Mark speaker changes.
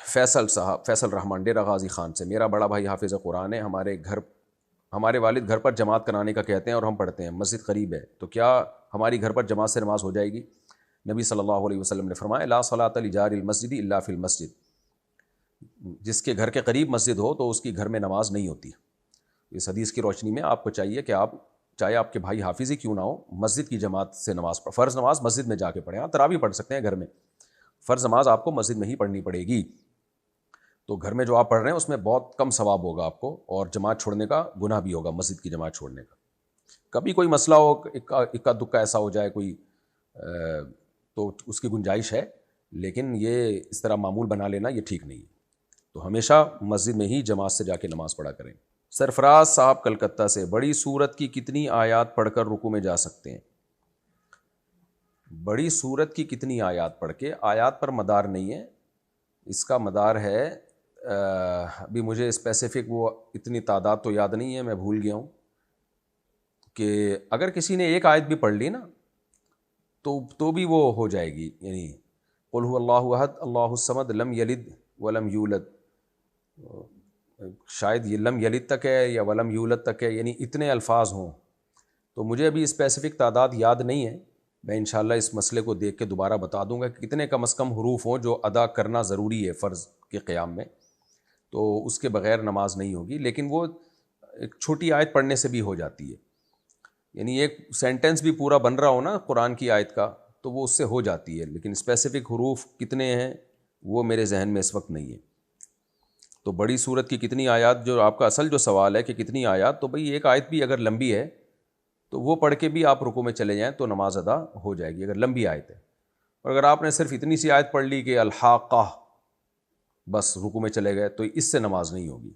Speaker 1: فیصل صاحب، فیصل رحمان ڈیرہ غازی خان سے، میرا بڑا بھائی حافظ قرآن ہے، ہمارے والد گھر پر جماعت کرانے کا کہتے ہیں اور ہم پڑھتے ہیں، مسجد قریب ہے، تو کیا ہماری گھر پر جماعت سے نماز ہو جائے گی؟ نبی صلی اللہ علیہ وسلم نے فرمایا لا صلاۃ لجار المسجد الا فی المسجد، جس کے گھر کے قریب مسجد ہو تو اس کی گھر میں نماز نہیں ہوتی۔ اس حدیث کی روشنی میں آپ کو چاہیے کہ آپ چاہے آپ کے بھائی حافظ ہی کیوں نہ ہو، مسجد کی جماعت سے نماز فرض نماز مسجد میں جا کے پڑھیں۔ آپ تراویح پڑھ سکتے ہیں گھر میں، فرض نماز آپ کو مسجد میں ہی پڑھنی پڑے گی۔ تو گھر میں جو آپ پڑھ رہے ہیں اس میں بہت کم ثواب ہوگا آپ کو، اور جماعت چھوڑنے کا گناہ بھی ہوگا، مسجد کی جماعت چھوڑنے کا۔ کبھی کوئی مسئلہ ہو، اکا دکا ایسا ہو جائے کوئی، تو اس کی گنجائش ہے، لیکن یہ اس طرح معمول بنا لینا یہ ٹھیک نہیں ہے۔ تو ہمیشہ مسجد میں ہی جماعت سے جا کے نماز پڑھا کریں۔ سرفراز صاحب کلکتہ سے، بڑی سورت کی کتنی آیات پڑھ کر رکوع میں جا سکتے ہیں؟ بڑی سورت کی کتنی آیات پڑھ کے، آیات پر مدار نہیں ہے، اس کا مدار ہے، ابھی مجھے اسپیسیفک وہ اتنی تعداد تو یاد نہیں ہے، میں بھول گیا ہوں، کہ اگر کسی نے ایک آیت بھی پڑھ لی نا تو بھی وہ ہو جائے گی، یعنی قل هو اللہ احد اللہ الصمد لم یلد ولم یولد، شاید یہ لم یلد تک ہے یا ولم یولد تک ہے، یعنی اتنے الفاظ ہوں، تو مجھے ابھی اسپیسیفک تعداد یاد نہیں ہے، میں انشاءاللہ اس مسئلے کو دیکھ کے دوبارہ بتا دوں گا کہ کتنے کم از کم حروف ہوں جو ادا کرنا ضروری ہے فرض کے قیام میں، تو اس کے بغیر نماز نہیں ہوگی۔ لیکن وہ ایک چھوٹی آیت پڑھنے سے بھی ہو جاتی ہے، یعنی ایک سینٹنس بھی پورا بن رہا ہو نا قرآن کی آیت کا تو وہ اس سے ہو جاتی ہے، لیکن اسپیسیفک حروف کتنے ہیں وہ میرے ذہن میں اس وقت نہیں ہے۔ تو بڑی سورت کی کتنی آیات، جو آپ کا اصل جو سوال ہے کہ کتنی آیات، تو بھئی ایک آیت بھی اگر لمبی ہے تو وہ پڑھ کے بھی آپ رکوع میں چلے جائیں تو نماز ادا ہو جائے گی، اگر لمبی آیت ہے۔ اور اگر آپ نے صرف اتنی سی آیت پڑھ لی کہ الحاقہ، بس رکوع میں چلے گئے، تو اس سے نماز نہیں ہوگی۔